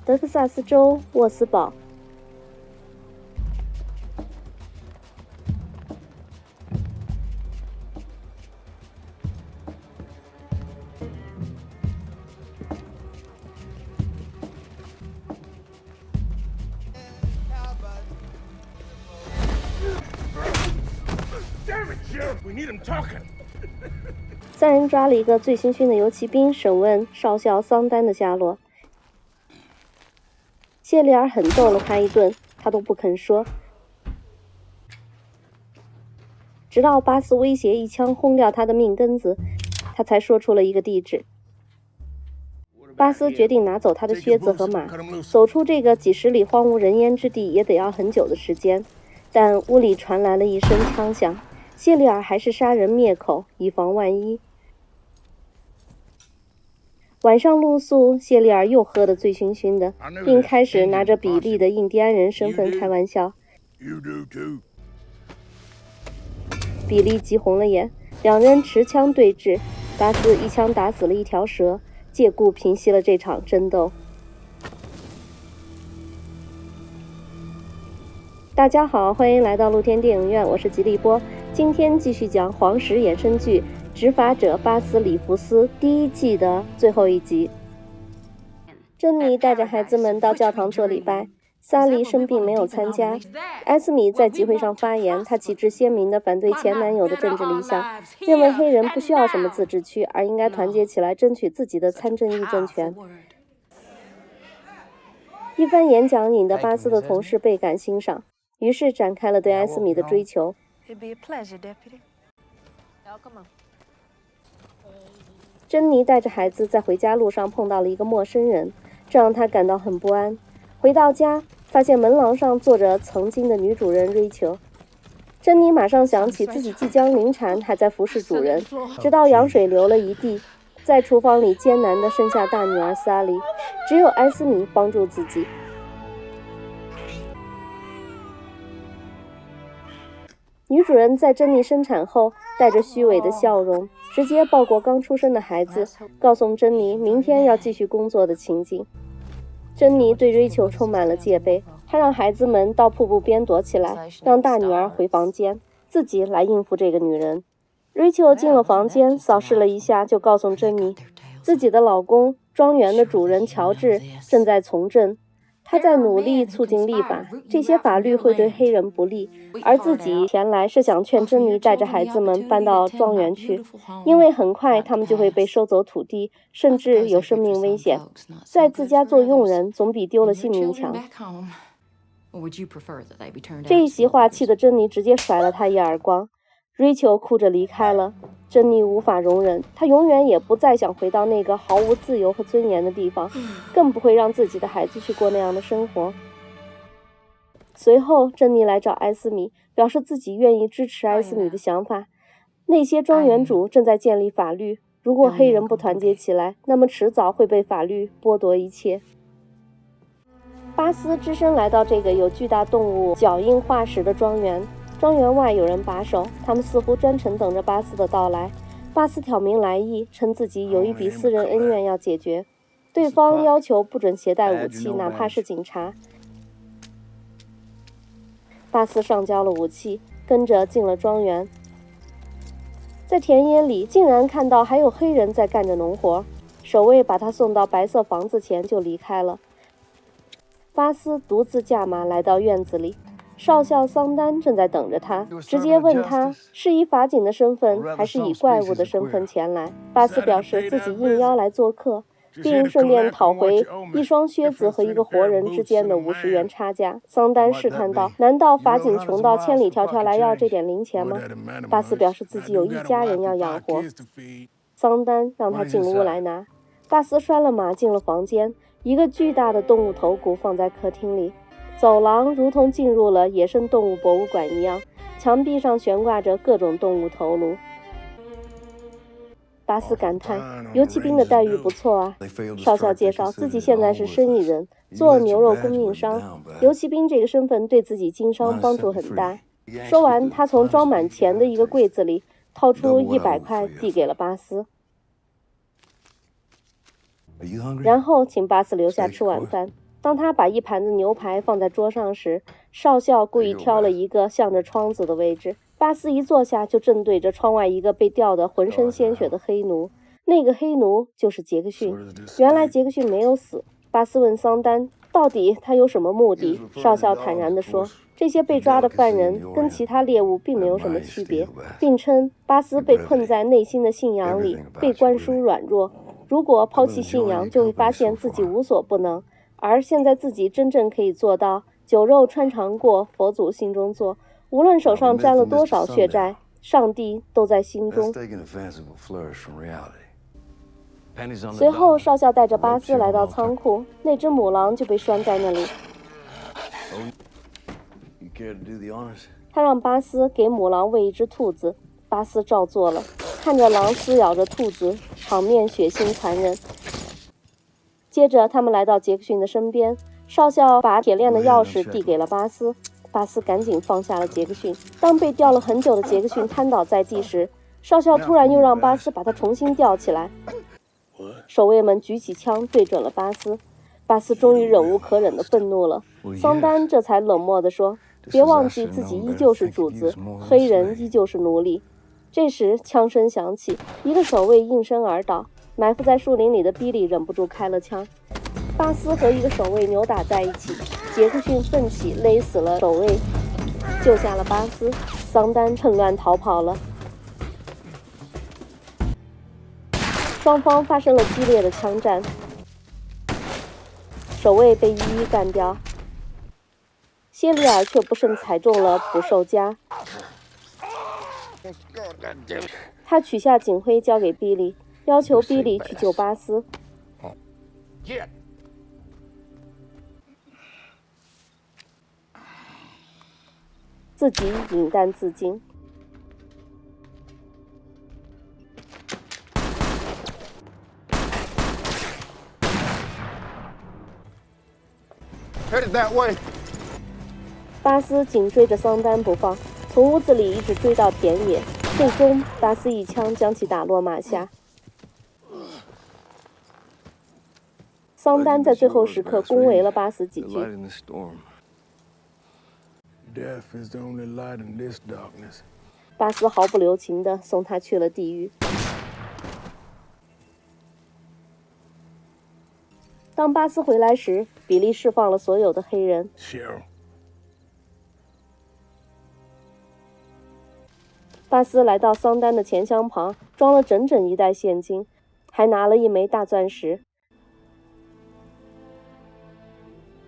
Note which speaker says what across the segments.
Speaker 1: 德克萨斯州沃斯堡。三人抓了一个醉醺醺的游骑兵，审问少校桑丹的下落。谢利尔狠揍了他一顿，他都不肯说，直到巴斯威胁一枪轰掉他的命根子，他才说出了一个地址。巴斯决定拿走他的靴子和马，走出这个几十里荒无人烟之地也得要很久的时间。但屋里传来了一声枪响，谢利尔还是杀人灭口，以防万一。晚上露宿，谢利尔又喝得醉醺醺的，并开始拿着比利的印第安人身份开玩笑。比利急红了眼，两人持枪对峙，巴斯一枪打死了一条蛇，借故平息了这场争斗。大家好，欢迎来到露天电影院，我是吉利波。今天继续讲黄石衍生剧《执法者巴斯里弗斯》第一季的最后一集。珍妮带着孩子们到教堂做礼拜，萨莉生病没有参加。埃斯米在集会上发言，她旗帜鲜明地反对前男友的政治理想，认为黑人不需要什么自治区，而应该团结起来争取自己的参政议政权。一番演讲引得巴斯的同事倍感欣赏，于是展开了对埃斯米的追求。珍妮带着孩子在回家路上碰到了一个陌生人，这让她感到很不安。回到家，发现门廊上坐着曾经的女主人瑞秋。珍妮马上想起自己即将临产，还在服侍主人，直到羊水流了一地，在厨房里艰难地生下大女儿萨莉，只有埃斯米帮助自己。女主人在珍妮生产后带着虚伪的笑容，直接抱过刚出生的孩子，告诉珍妮明天要继续工作的情景。珍妮对瑞秋充满了戒备，她让孩子们到瀑布边躲起来，让大女儿回房间，自己来应付这个女人。瑞秋进了房间，扫视了一下，就告诉珍妮，自己的老公庄园的主人乔治正在从政，他在努力促进立法，这些法律会对黑人不利，而自己前来是想劝珍妮带着孩子们搬到庄园去，因为很快他们就会被收走土地，甚至有生命危险。在自家做佣人总比丢了性命强。这一席话气得珍妮直接甩了他一耳光。瑞秋哭着离开了，珍妮无法容忍，她永远也不再想回到那个毫无自由和尊严的地方，更不会让自己的孩子去过那样的生活。随后，珍妮来找埃斯米，表示自己愿意支持埃斯米的想法。那些庄园主正在建立法律，如果黑人不团结起来，那么迟早会被法律剥夺一切。巴斯只身来到这个有巨大动物脚印化石的庄园。庄园外有人把守，他们似乎专程等着巴斯的到来。巴斯挑明来意，称自己有一笔私人恩怨要解决，对方要求不准携带武器，哪怕是警察。巴斯上交了武器，跟着进了庄园。在田野里，竟然看到还有黑人在干着农活，守卫把他送到白色房子前就离开了。巴斯独自驾马来到院子里。少校桑丹正在等着他，直接问他是以法警的身份还是以怪物的身份前来。巴斯表示自己应邀来做客，并顺便讨回一双靴子和一个活人之间的50元差价。桑丹试探道：“难道法警穷到千里迢迢来要这点零钱吗？”巴斯表示自己有一家人要养活。桑丹让他进屋来拿。巴斯拴了马进了房间，一个巨大的动物头骨放在客厅里。走廊如同进入了野生动物博物馆一样，墙壁上悬挂着各种动物头颅。巴斯感叹，游骑兵的待遇不错啊。少校介绍自己现在是生意人，做牛肉供应商，游骑兵这个身份对自己经商帮助很大。说完，他从装满钱的一个柜子里掏出100块递给了巴斯，然后请巴斯留下吃晚饭。当他把一盘子牛排放在桌上时，少校故意挑了一个向着窗子的位置。巴斯一坐下就正对着窗外一个被吊得浑身鲜血的黑奴，那个黑奴就是杰克逊。原来杰克逊没有死。巴斯问桑丹，到底他有什么目的？少校坦然地说，这些被抓的犯人跟其他猎物并没有什么区别，并称巴斯被困在内心的信仰里，被灌输软弱。如果抛弃信仰，就会发现自己无所不能，而现在自己真正可以做到酒肉穿肠过，佛祖心中坐。无论手上沾了多少血债，上帝都在心中。随后，少校带着巴斯来到仓库，那只母狼就被拴在那里。他让巴斯给母狼喂一只兔子，巴斯照做了。看着狼撕咬着兔子，场面血腥残忍。接着，他们来到杰克逊的身边，少校把铁链的钥匙递给了巴斯。巴斯赶紧放下了杰克逊。当被吊了很久的杰克逊瘫倒在地时，少校突然又让巴斯把他重新吊起来。守卫们举起枪对准了巴斯。巴斯终于忍无可忍的愤怒了。桑丹这才冷漠地说，别忘记自己依旧是主子，黑人依旧是奴隶。这时枪声响起，一个守卫应声而倒，埋伏在树林里的比利忍不住开了枪。巴斯和一个守卫扭打在一起，杰克逊奋起勒死了守卫，救下了巴斯。桑丹趁乱逃跑了。双方发生了激烈的枪战，守卫被一一干掉，谢里尔却不慎踩中了捕兽夹。他取下警徽交给比利，要求比利去救巴斯。自己饮弹自尽。巴斯紧追着桑丹不放，从屋子里一直追到田野，最终巴斯一枪将其打落马下。桑丹在最后时刻恭维了巴斯几句。巴斯毫不留情地送他去了地狱。当巴斯回来时，比利释放了所有的黑人。巴斯来到桑丹的钱箱旁，装了整整一袋现金，还拿了一枚大钻石。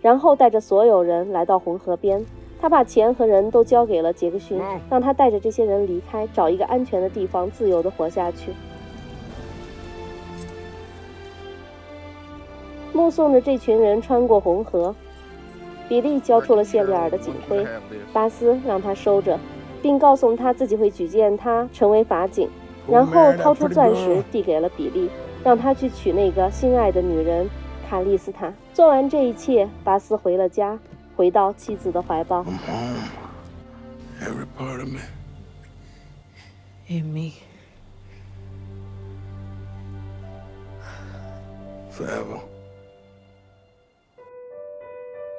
Speaker 1: 然后带着所有人来到红河边，他把钱和人都交给了杰克逊，让他带着这些人离开，找一个安全的地方自由地活下去。目送着这群人穿过红河，比利交出了谢里尔的警徽，巴斯让他收着，并告诉他自己会举荐他成为法警，然后掏出钻石递给了比利，让他去娶那个心爱的女人卡莉斯塔。做完这一切，巴斯回了家，回到妻子的怀抱。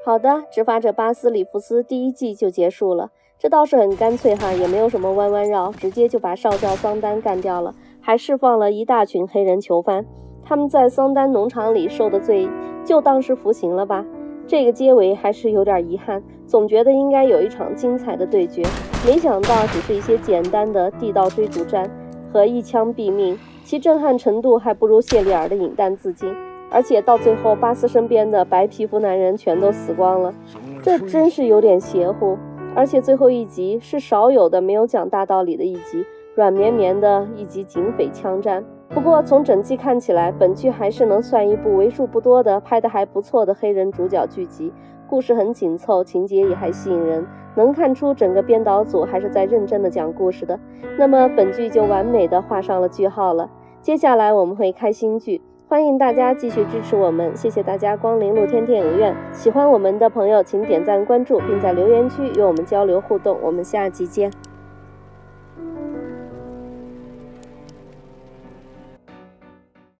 Speaker 1: 好的，执法者巴斯里夫斯第一季就结束了，这倒是很干脆哈，也没有什么弯弯绕，直接就把少校桑丹干掉了，还释放了一大群黑人囚犯。他们在桑丹农场里受的罪，就当是服刑了吧。这个结尾还是有点遗憾，总觉得应该有一场精彩的对决，没想到只是一些简单的地道追逐战和一枪毙命，其震撼程度还不如谢里尔的饮弹自尽。而且到最后，巴斯身边的白皮肤男人全都死光了，这真是有点邪乎。而且最后一集是少有的没有讲大道理的一集，软绵绵的一集警匪枪战。不过从整季看起来，本剧还是能算一部为数不多的拍得还不错的黑人主角剧集，故事很紧凑，情节也还吸引人，能看出整个编导组还是在认真的讲故事的。那么本剧就完美的画上了句号了。接下来我们会开新剧，欢迎大家继续支持我们，谢谢大家光临露天电影院。喜欢我们的朋友请点赞关注，并在留言区与我们交流互动，我们下集见。